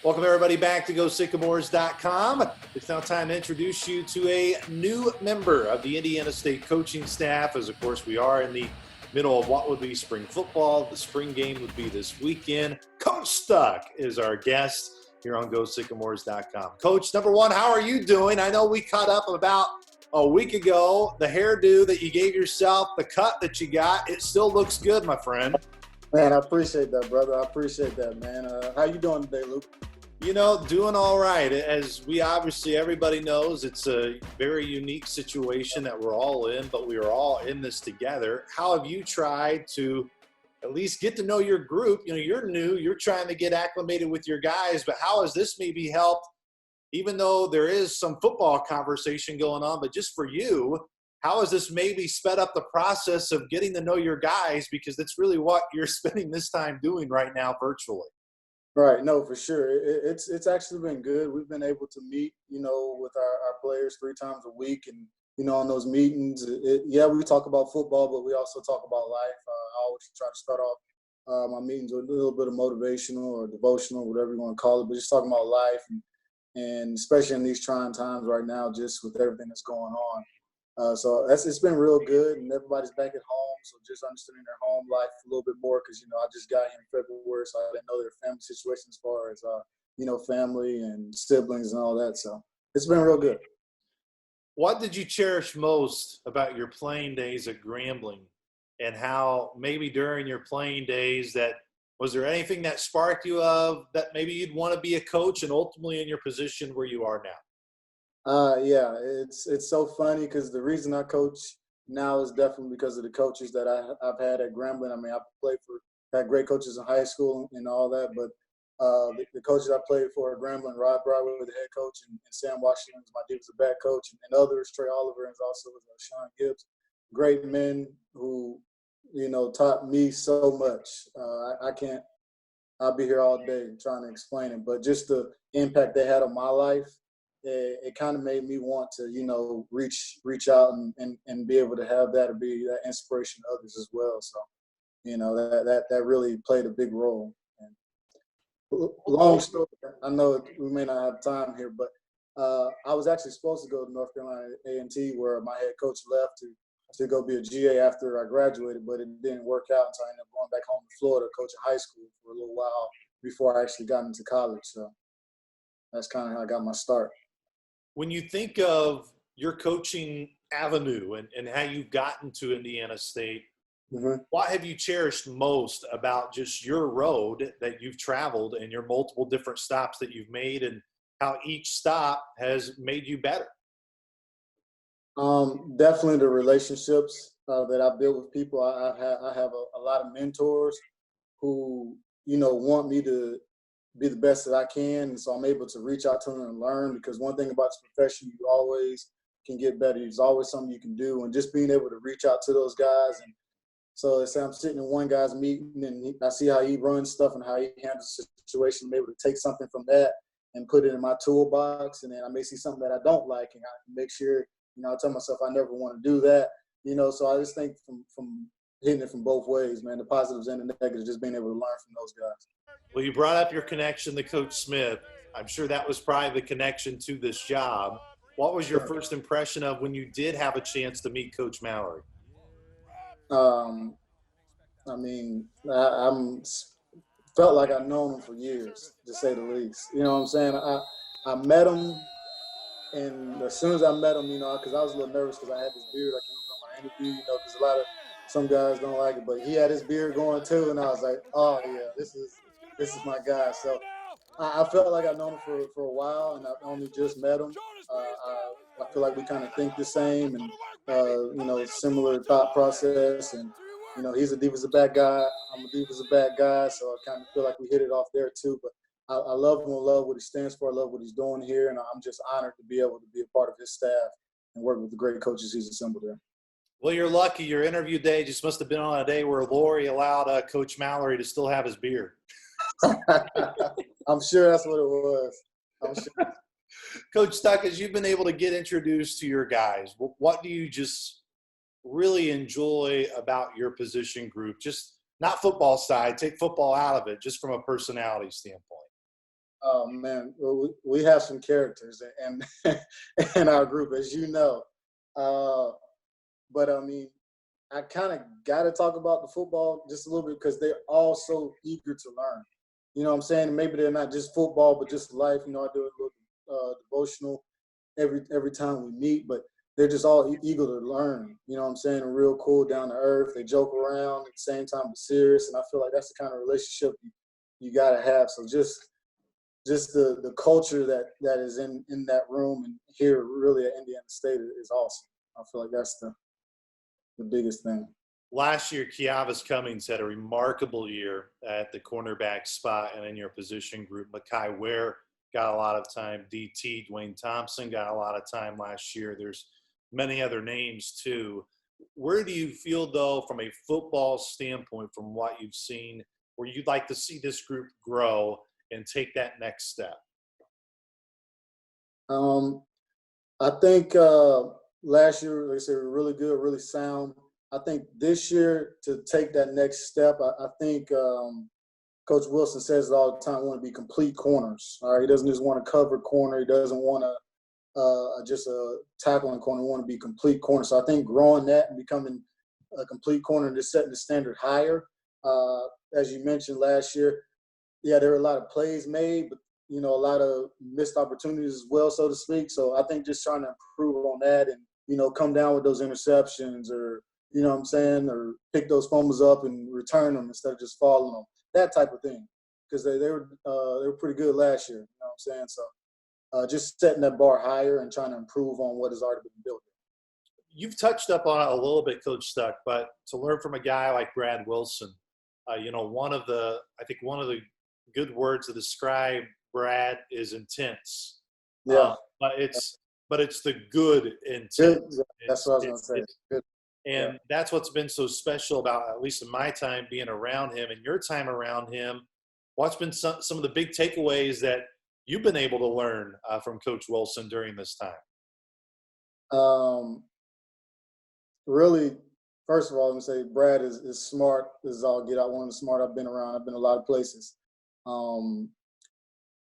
Welcome, everybody, back to GoSycamores.com. It's now time to introduce you to a new member of the Indiana State coaching staff, as, of course, we are in the middle of what would be spring football. The spring game would be this weekend. Coach Stuck is our guest here on GoSycamores.com. Coach, number one, how are you doing? I know we caught up about a week ago. The hairdo that you gave yourself, the cut that you got, it still looks good, my friend. Man, I appreciate that, brother. I appreciate that, man. How you doing today, Luke? You know, doing all right. As we obviously, everybody knows, it's a very unique situation that we're all in, but we are all in this together. How have you tried to at least get to know your group? You know, you're new, you're trying to get acclimated with your guys, but how has this maybe helped, even though there is some football conversation going on, but just for you, how has this maybe sped up the process of getting to know your guys? Because that's really what you're spending this time doing right now virtually. Right, no, for sure. It's actually been good. We've been able to meet, with our players 3 times a week, and on those meetings, we talk about football, but we also talk about life. I always try to start off my meetings with a little bit of motivational or devotional, whatever you want to call it, but just talking about life, and especially in these trying times right now, just with everything that's going on. So it's been real good, and everybody's back at home. So just understanding their home life a little bit more, because I just got here in February, so I didn't know their family situation as far as family and siblings and all that. So it's been real good. What did you cherish most about your playing days at Grambling, and how maybe during your playing days was there anything that sparked you of that maybe you'd want to be a coach and ultimately in your position where you are now? Yeah, it's so funny because the reason I coach now is definitely because of the coaches that I've had at Grambling. I mean, had great coaches in high school and all that, but the coaches I played for at Grambling, Rod Broadway, the head coach, and Sam Washington was my defensive back coach, and others, Trey Oliver, and also Sean Gibbs, great men who taught me so much. I can't. I'll be here all day trying to explain it, but just the impact they had on my life, it kind of made me want to, reach out and be able to have that, or be that inspiration to others as well. So, that really played a big role. And long story, I know we may not have time here, but I was actually supposed to go to North Carolina A&T, where my head coach left to go be a GA after I graduated, but it didn't work out, so I ended up going back home to Florida, coaching high school for a little while before I actually got into college. So that's kind of how I got my start. When you think of your coaching avenue and how you've gotten to Indiana State, what have you cherished most about just your road that you've traveled and your multiple different stops that you've made, and how each stop has made you better? Definitely the relationships that I've built with people. I have a lot of mentors who, want me to be the best that I can. And so I'm able to reach out to them and learn, because one thing about this profession, you always can get better. There's always something you can do. And just being able to reach out to those guys. And so let's say I'm sitting in one guy's meeting, and I see how he runs stuff and how he handles the situation. I'm able to take something from that and put it in my toolbox. And then I may see something that I don't like, and I make sure, I tell myself I never want to do that. So I just think from hitting it from both ways, man, the positives and the negatives, just being able to learn from those guys. Well, you brought up your connection to Coach Smith. I'm sure that was probably the connection to this job. What was your first impression of when you did have a chance to meet Coach Mallory? I mean, I'm felt like I've known him for years, to say the least. You know what I'm saying? I met him, and as soon as I met him, because I was a little nervous because I had this beard. I came from my interview, because some guys don't like it, but he had his beard going too, and I was like, oh yeah, this is my guy. So I felt like I've known him for a while, and I've only just met him. I feel like we kind of think the same, and similar thought process, and he's a defensive back guy. I'm a defensive back guy, so I kind of feel like we hit it off there too. But I love him. I love what he stands for. I love what he's doing here, and I'm just honored to be able to be a part of his staff and work with the great coaches he's assembled there. Well, you're lucky. Your interview day just must have been on a day where Lori allowed Coach Mallory to still have his beard. I'm sure that's what it was. I'm sure. Coach Stuck, as you've been able to get introduced to your guys, what do you just really enjoy about your position group? Just not football side, take football out of it, just from a personality standpoint? Oh man, well, we have some characters and in our group, as you know. Uh, but I mean, I kind of got to talk about the football just a little bit because they're all so eager to learn. You know what I'm saying? Maybe they're not just football, but just life. You know, I do a little devotional every time we meet, but they're just all eager to learn. You know what I'm saying? And real cool, down to earth. They joke around at the same time, but serious. And I feel like that's the kind of relationship you got to have. So just the culture that is in that room and here really at Indiana State is awesome. I feel like that's the biggest thing. Last year, Kiavis Cummings had a remarkable year at the cornerback spot and in your position group. Mekhi Ware got a lot of time. DT, Dwayne Thompson got a lot of time last year. There's many other names too. Where do you feel, though, from a football standpoint, from what you've seen, where you'd like to see this group grow and take that next step? I think last year, like I said, we were really good, really sound. I think this year to take that next step, I think Coach Wilson says it all the time, we want to be complete corners. All right, he doesn't just want to cover corner. He doesn't want to just a tackling corner. We want to be complete corner. So I think growing that and becoming a complete corner and just setting the standard higher. As you mentioned last year, yeah, there were a lot of plays made, but you know, a lot of missed opportunities as well, so to speak. So I think just trying to improve on that and, you know, come down with those interceptions or, you know what I'm saying, or pick those fumbles up and return them instead of just falling them, that type of thing. Because they were pretty good last year, you know what I'm saying? So just setting that bar higher and trying to improve on what has already been built. You've touched up on it a little bit, Coach Stuck, but to learn from a guy like Brad Wilson, you know, one of the good words to describe Brad is intense. Yeah. But it's the good intense. Good. That's what I was going to say. Good. And that's what's been so special about, at least in my time being around him and your time around him. What's been some of the big takeaways that you've been able to learn from Coach Wilson during this time? Really, first of all, I'm going to say Brad is smart as all get out. One of the smart I've been around. I've been a lot of places.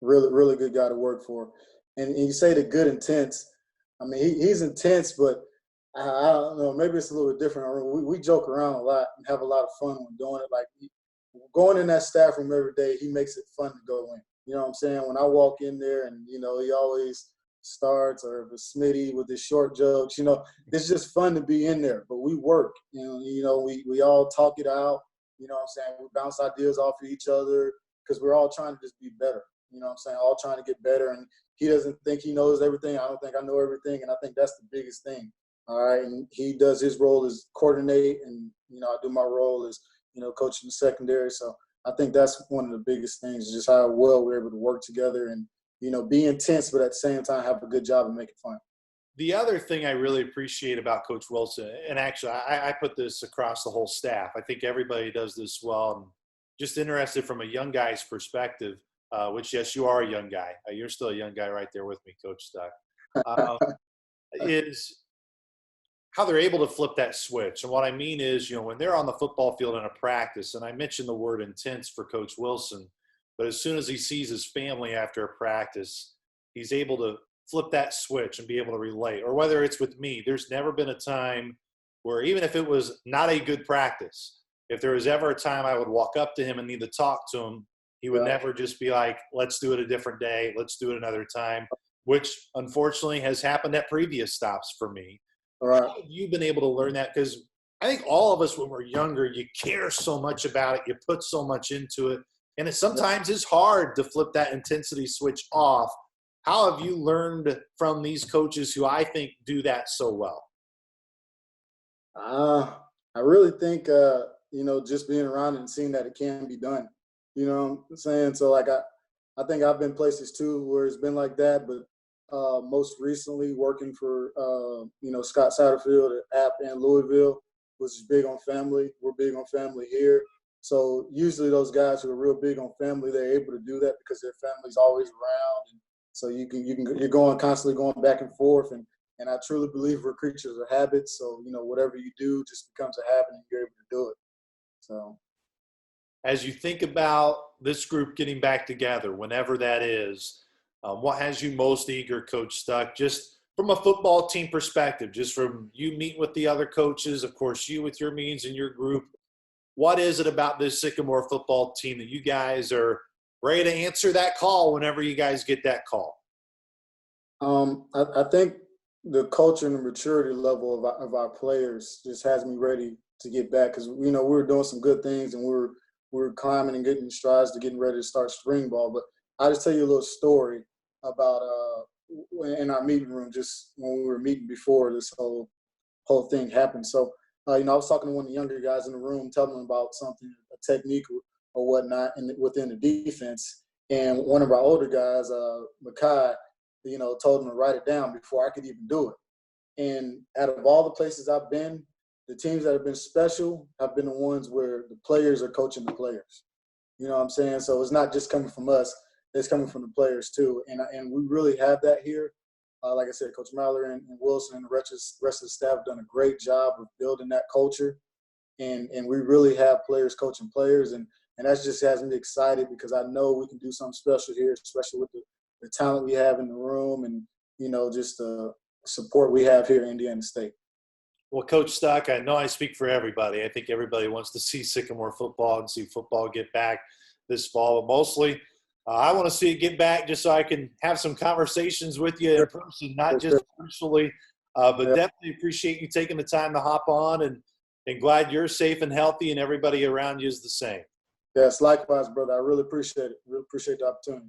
Really, really good guy to work for. And you say the good intense. I mean, he's intense, but I don't know. Maybe it's a little bit different. We joke around a lot and have a lot of fun when doing it. Like going in that staff room every day, he makes it fun to go in. You know what I'm saying? When I walk in there and, you know, he always starts or if it's Smitty with his short jokes, you know, it's just fun to be in there. But we work, you know, we all talk it out. You know what I'm saying? We bounce ideas off of each other because we're all trying to just be better. You know what I'm saying? All trying to get better. And he doesn't think he knows everything. I don't think I know everything. And I think that's the biggest thing. All right. And he does his role as coordinate. And, you know, I do my role as, you know, coaching the secondary. So I think that's one of the biggest things, just how well we're able to work together and, you know, be intense, but at the same time have a good job and make it fun. The other thing I really appreciate about Coach Wilson, and actually I put this across the whole staff, I think everybody does this well, and just interested from a young guy's perspective, which, yes, you are a young guy. You're still a young guy right there with me, Coach Stuck, is how they're able to flip that switch. And what I mean is, you know, when they're on the football field in a practice, and I mentioned the word intense for Coach Wilson, but as soon as he sees his family after a practice, he's able to flip that switch and be able to relate. Or whether it's with me, there's never been a time where even if it was not a good practice, if there was ever a time I would walk up to him and need to talk to him, he would never just be like, let's do it a different day. Let's do it another time, which unfortunately has happened at previous stops for me. Right. How have you been able to learn that? Because I think all of us when we're younger, you care so much about it. You put so much into it. And it sometimes is hard to flip that intensity switch off. How have you learned from these coaches who I think do that so well? I really think, you know, just being around it and seeing that it can be done. You know what I'm saying? So, like, I think I've been places, too, where it's been like that. But most recently working for, you know, Scott Satterfield at App in Louisville, which is big on family. We're big on family here. So usually those guys who are real big on family, they're able to do that because their family's always around. And so you're going constantly going back and forth. And I truly believe we're creatures of habits. So, you know, whatever you do just becomes a habit and you're able to do it. So. as you think about this group getting back together, whenever that is, what has you most eager, Coach Stuck, just from a football team perspective, just from you meeting with the other coaches, of course, you with your meetings and your group, what is it about this Sycamore football team that you guys are ready to answer that call whenever you guys get that call? I think the culture and the maturity level of our players just has me ready to get back because we were doing some good things and we were climbing and getting strides to getting ready to start spring ball. But I'll just tell you a little story about in our meeting room just when we were meeting before this whole thing happened. So I was talking to one of the younger guys in the room, telling them about something, a technique or whatnot, within the defense. And one of our older guys, Makai, told him to write it down before I could even do it. And out of all the places I've been, the teams that have been special have been the ones where the players are coaching the players. You know what I'm saying? So it's not just coming from us; it's coming from the players too. And we really have that here. Like I said, Coach Mallor and Wilson and the rest of the staff have done a great job of building that culture. And we really have players coaching players, and that just has me excited because I know we can do something special here, especially with the talent we have in the room and just the support we have here at Indiana State. Well, Coach Stuck, I know I speak for everybody. I think everybody wants to see Sycamore football and see football get back this fall. But mostly, I want to see it get back just so I can have some conversations with you in person, not just virtually. But definitely appreciate you taking the time to hop on and glad you're safe and healthy and everybody around you is the same. Yes, likewise, brother. I really appreciate it. Really appreciate the opportunity.